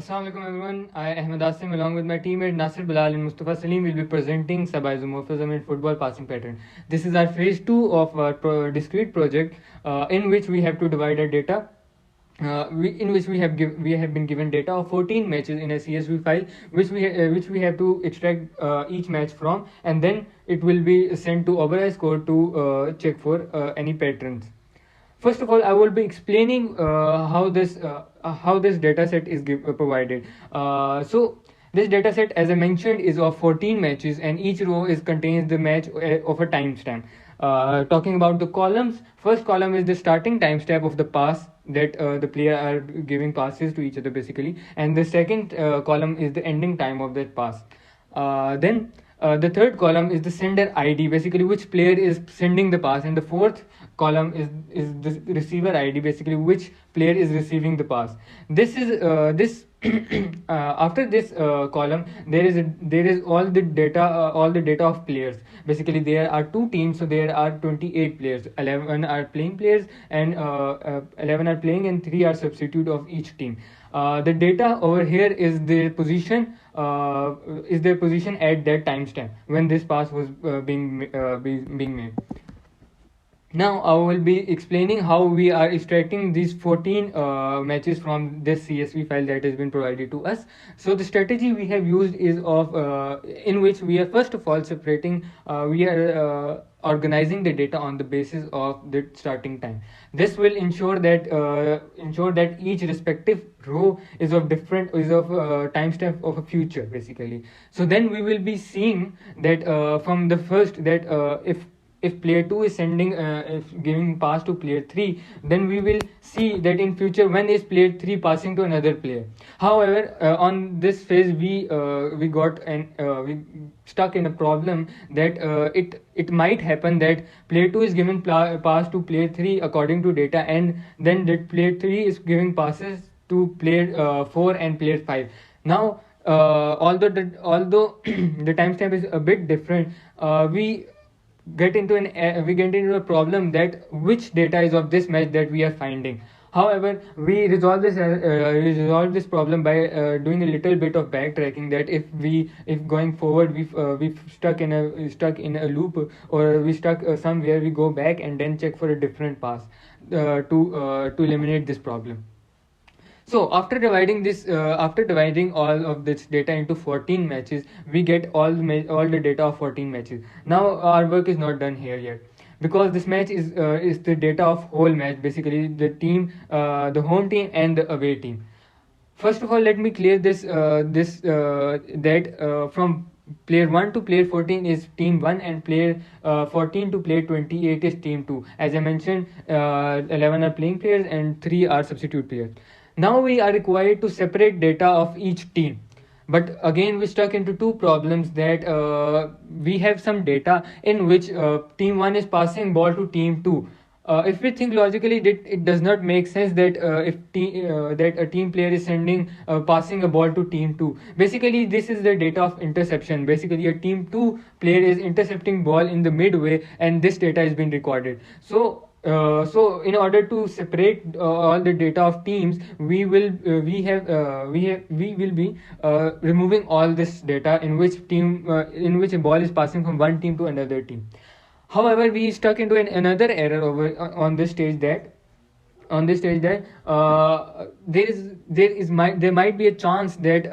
Assalamu alaikum everyone. I, Ahmed Asim, along with my teammate Nasir Bilal and Mustafa Salim, will be presenting sub-isomorphism in football passing pattern. This is our phase 2 of our discrete project in which we have to divide our data. In which we have been given data of 14 matches in a CSV file, which we have to extract each match from, and then it will be sent to Oberoi score to check for any patterns. First of all, I will be explaining how this data set is provided. So this data set, as I mentioned, is of 14 matches, and each row is contains the match of a timestamp. Talking about the columns, first column is the starting timestamp of the pass that the player are giving passes to each other basically, and the second column is the ending time of that pass. Then the third column is the sender ID, basically which player is sending the pass, and the fourth column is the receiver ID, basically which player is receiving the pass. This is this after this column there is all the data of players. Basically there are two teams, so there are 28 players. 11 are playing players, and 11 are playing, and 3 are substitute of each team. The data over here is their position at that timestamp when this pass was being made. Now I will be explaining how we are extracting these 14 matches from this CSV file that has been provided to us. So the strategy we have used is in which we are first of all separating, we are organizing the data on the basis of the starting time. This will ensure that each respective row is of timestamp of a future basically. So then we will be seeing that from the first that if player 2 is giving pass to player 3, then we will see that in future when is player 3 passing to another player. However, on this phase we stuck in a problem that it might happen that player 2 is giving pass to player 3 according to data, and then that player 3 is giving passes to player 4 and player 5. Now although the timestamp is a bit different, we get into a problem that which data is of this match that we are finding. However, we resolve this problem by doing a little bit of backtracking. That if going forward we've stuck in a loop, or we stuck somewhere, we go back and then check for a different pass to eliminate this problem. So after dividing all of this data into 14 matches, we get all the data of 14 matches. Now our work is not done here yet, because this match is the data of whole match, basically the home team and the away team. First of all, let me clear that from player 1 to player 14 is team 1, and player 14 to player 28 is team 2. As I mentioned, 11 are playing players and 3 are substitute players. Now we are required to separate data of each team. But again, we stuck into two problems that we have some data in which team 1 is passing ball to team 2. If we think logically, it does not make sense that that a team player is passing a ball to team 2. Basically, this is the data of interception. Basically, a team 2 player is intercepting ball in the midway, and this data is being recorded. So in order to separate all the data of teams, we will be removing all this data in which a ball is passing from one team to another team. However, we stuck into another error on this stage that there might be a chance that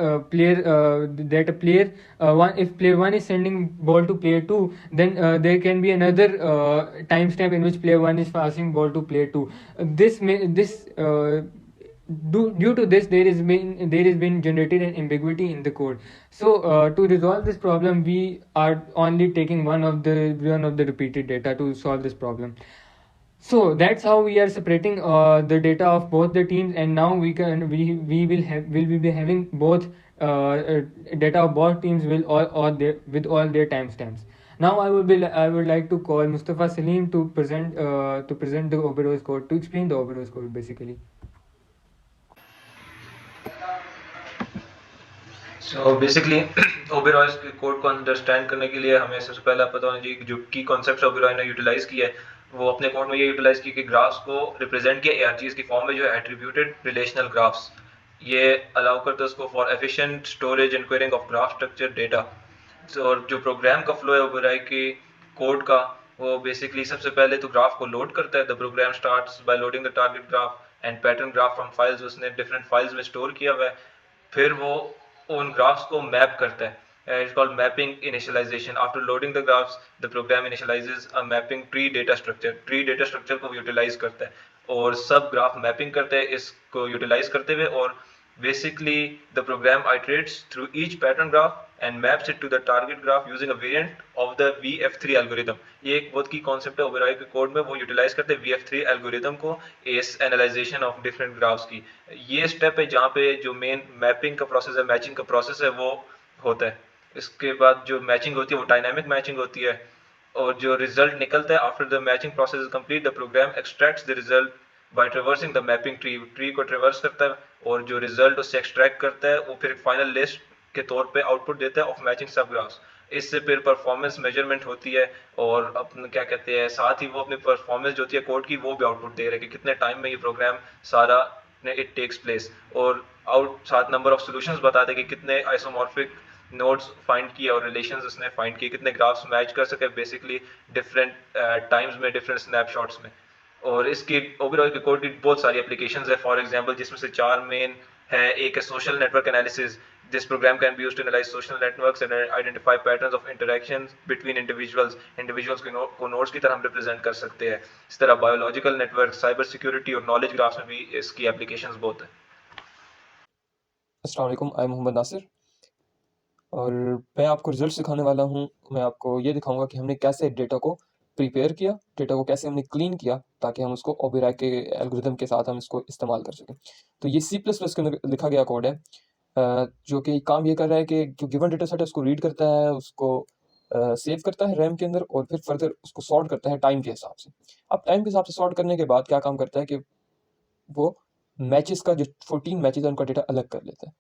if player 1 is sending ball to player 2, then there can be another timestamp in which player 1 is passing ball to player 2. Due to this, there has been generated an ambiguity in the code. So to resolve this problem, we are only taking one of the repeated data to solve this problem. So that's how we are separating the data of both the teams, and now we will be having both data of both teams with all their timestamps. Now I would like to call Mustafa Salim to present the Oberoi code, to explain the Oberoi code basically. So basically Oberoi के code को understand करने के लिए हमें सबसे पहले पता होना चाहिए कि जो की कॉन्सेप्ट ओबेरॉय ने यूटिलाइज किया है, वो अपने कोड में ये यूटिलाइज की कि ग्राफ्स को रिप्रेजेंट किया एआरजीएस की फॉर्म में, जो है एट्रीब्यूटेड रिलेशनल ग्राफ्स, ये अलाउ करता है उसको for efficient storage and quarrying of graph structure data. और जो प्रोग्राम का फ्लो है ओबेरॉय की कोड का, वो बेसिकली सबसे पहले तो ग्राफ को लोड करता है। The program starts by loading the target graph and pattern graph from files, उसने डिफरेंट फाइल्स में स्टोर किया हुआ है। फिर वो उन ग्राफ्स को मैप करता है, it's called mapping initialization. After loading the graphs the program initializes a mapping tree data structure, tree data structure को यूटिलाइज करता है और सब ग्राफ मैपिंग करते हैं इसको यूटिलाइज करते हुए। और basically the program iterates through each pattern graph and maps it to the target graph using a variant of the VF3 algorithm। ये एक बहुत की कॉन्सेप्ट है ओबेरॉय के कोड में, वो यूटिलाइज करते हैं VF3 एल्गोरिदम को इस एनालाइजेशन ऑफ डिफरेंट ग्राफ्स की। ये स्टेप है जहाँ पे जो मेन मैपिंग का प्रोसेस है, मैचिंग का प्रोसेस है, वो होता है। इसके बाद जो मैचिंग होती है वो डायनामिक मैचिंग होती है। और जो रिजल्ट निकलता है after the matching process is complete, the program extracts the result by traversing the mapping tree, tree को ट्रेवर्स करता है और जो रिजल्ट उससे एक्सट्रैक्ट करता है वो फिर फाइनल लिस्ट के तौर पे आउटपुट देता है ऑफ मैचिंग सब ग्राफ्स। इससे फिर परफॉर्मेंस मेजरमेंट होती है और अपने क्या कहते हैं, साथ ही वो अपनी परफॉर्मेंस जो होती है कोड की वो भी आउटपुट दे रहे हैं कि कितने टाइम में ये प्रोग्राम सारा इट टेक्स प्लेस। और आउट साथ नंबर ऑफ सॉल्यूशंस बताते हैं कि कितने आइसोमॉर्फिक नोड्स फाइंड किए और रिलेशंस उसने फाइंड किए, कितने ग्राफ्स मैच कर सके बेसिकली डिफरेंट टाइम्स में, डिफरेंट स्नैपशॉट्स में। और इसकी ओवरऑल के कोड की बहुत सारी एप्लीकेशंस है फॉर एग्जांपल, जिसमें से चार मेन है। एक है social network analysis, this program can be used to analyze social networks and identify patterns of interactions between individuals. Individuals को नोड्स की तरह हम रिप्रेजेंट कर सकते हैं। इस तरह बायोलॉजिकल नेटवर्क, साइबर सिक्योरिटी और नॉलेज ग्राफ्स में भी इसकी एप्लीकेशंस बहुत है। अस्सलाम वालेकुम, आई मोहम्मद नासिर और मैं आपको रिजल्ट सिखाने वाला हूँ। मैं आपको ये दिखाऊंगा कि हमने कैसे डेटा को प्रिपेयर किया, डेटा को कैसे हमने क्लीन किया ताकि हम उसको ओबेरॉय के एल्गोरिथम के साथ हम इसको इस्तेमाल कर सकें। तो ये C++ के अंदर लिखा गया कोड है, जो कि काम ये कर रहा है कि जो गिवन डेटा सेट है उसको रीड करता है, उसको सेव करता है रैम के अंदर और फिर फर्दर उसको सॉर्ट करता है टाइम के हिसाब से। अब टाइम के हिसाब से सॉर्ट करने के बाद क्या काम करता है कि वो मैचेस का जो 14 मैचेस है उनका डेटा अलग कर लेता है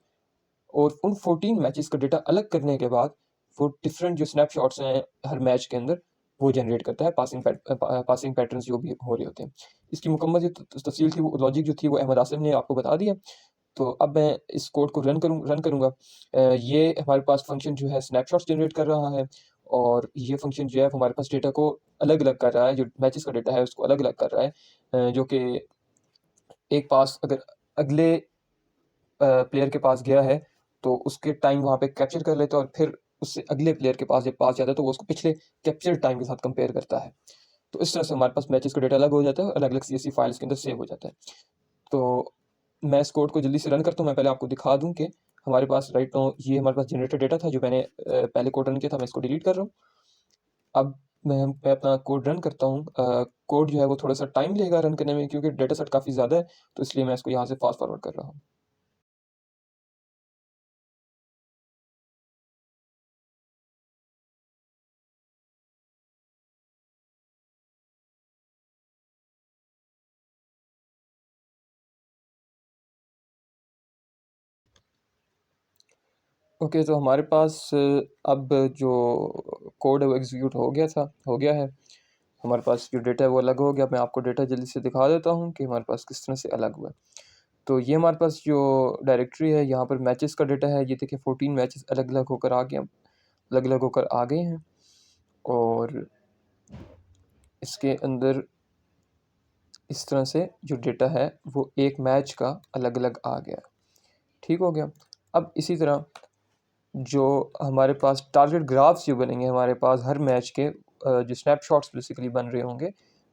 और उन 14 मैचेस का डेटा अलग करने के बाद वो डिफरेंट जो स्नैपशॉट्स हैं हर मैच के अंदर वो जनरेट करता है, पासिंग पैटर्न्स जो भी हो रहे होते हैं। इसकी मुकम्मल जो तफसील थी, वो लॉजिक जो थी, वो अहमद आसिफ ने आपको बता दिया। तो अब मैं इस कोड को रन करूँगा। ये हमारे पास फंक्शन जो है स्नैपशॉट्स जनरेट कर रहा है और ये फंक्शन जो है वो हमारे पास डेटा को अलग अलग कर रहा है, जो मैचेस का डेटा है उसको अलग अलग कर रहा है, जो कि एक पास अगर अगले प्लेयर के पास गया है तो उसके टाइम वहाँ पे कैप्चर कर लेता है और फिर उससे अगले प्लेयर के पास जब पास जाता है तो वो उसको पिछले कैप्चर टाइम के साथ कंपेयर करता है। तो इस तरह से हमारे पास मैचेस का डेटा अलग हो जाता है और अलग अलग CSV फाइल्स के अंदर सेव हो जाता है। तो मैं इस कोड को जल्दी से रन करता हूँ। मैं पहले आपको दिखा दूँ कि हमारे पास राइट नाउ ये हमारे पास जनरेटेड डेटा था जो मैंने पहले कोड रन किया था। मैं इसको डिलीट कर रहा हूँ। अब मैं अपना कोड रन करता हूँ। कोड जो है वो थोड़ा सा टाइम लेगा रन करने में क्योंकि डेटा सेट काफ़ी ज़्यादा है, तो इसलिए मैं इसको यहाँ से फास्ट फॉरवर्ड कर रहा हूँ। ओके, तो हमारे पास अब जो कोड है वो एग्जीक्यूट हो गया है। हमारे पास जो डेटा है वो अलग हो गया। मैं आपको डेटा जल्दी से दिखा देता हूँ कि हमारे पास किस तरह से अलग हुआ है। तो ये हमारे पास जो डायरेक्टरी है, यहाँ पर मैचेस का डेटा है। ये देखिए 14 मैचेस अलग अलग होकर आ गए हैं और इसके अंदर इस तरह से जो डेटा है वो एक मैच का अलग अलग आ गया। ठीक हो गया। अब इसी तरह जो हमारे पास टारगेट ग्राफ्स जो बनेंगे हमारे पास हर मैच के, जो स्नैपशॉट्स बेसिकली बन रहे होंगे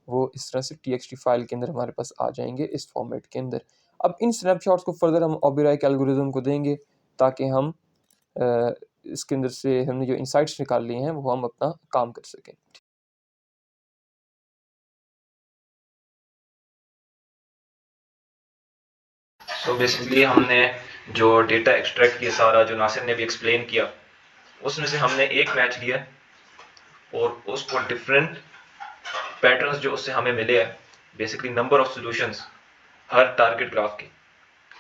वो इस तरह से TXT फाइल के अंदर हमारे पास आ जाएंगे इस फॉर्मेट के अंदर। अब इन स्नैपशॉट्स को फर्दर हम ओबेरॉय के एल्गोरिथम को देंगे ताकि हम इसके अंदर से हमने जो इंसाइट्स निकाल लिए हैं वो हम अपना काम कर सकें। सो बेसिकली हमने जो डेटा एक्सट्रैक्ट किया सारा, जो नासिर ने भी एक्सप्लेन किया, उसमें से हमने एक मैच लिया और उसको डिफरेंट पैटर्न्स जो उससे हमें मिले हैं, basically number of solutions her target graph की,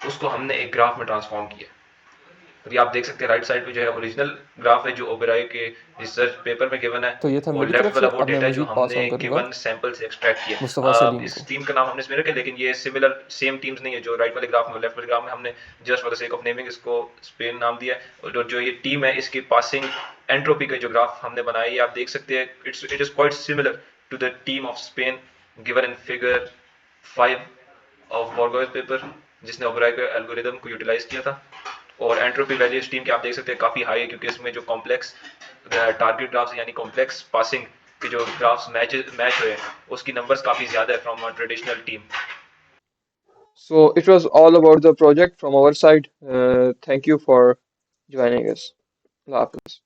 उसको हमने एक ग्राफ में ट्रांसफॉर्म किया। और ये आप देख सकते हैं राइट साइड पे जो है ओरिजिनल ग्राफ है जो ओबेरॉय के रिसर्च पेपर में गिवन है, तो ये था और मेरी लेफ्ट तरफ वाला से। वो अब मैं डेटा है जो मजीद पास हमने ऑन करूँगा गिवन सैंपल से एक्सट्रैक्ट मुस्तफ़ा किया। सलीम इस को। टीम का नाम हमने इसमें रखा, लेकिन ये सिमिलर सेम टीम्स नहीं है जो राइट वाले ग्राफ में। लेफ्ट वाले ग्राफ में हमने just for the sake of naming इसको स्पेन नाम दिया है, और जो ये टीम है इसकी पासिंग एंट्रोपी का जो ग्राफ हमने बनाया है आप देख सकते हैं, it is quite similar to the team of Spain given in figure 5 of Burgos paper, जिसने ओबेरॉय के एल्गोरिदम को यूटिलाइज किया था। और एंट्रोपी वैल्यू इस टीम के आप देख सकते हैं काफ़ी हाई है, क्योंकि इसमें जो कॉम्प्लेक्स टारगेट ग्राफ्स यानी कॉम्प्लेक्स पासिंग के जो ग्राफ्स मैच हुए उसकी नंबर्स काफ़ी ज़्यादा है from a traditional team. So it was all about the project from our side. Thank you for joining us. Allah Hafiz.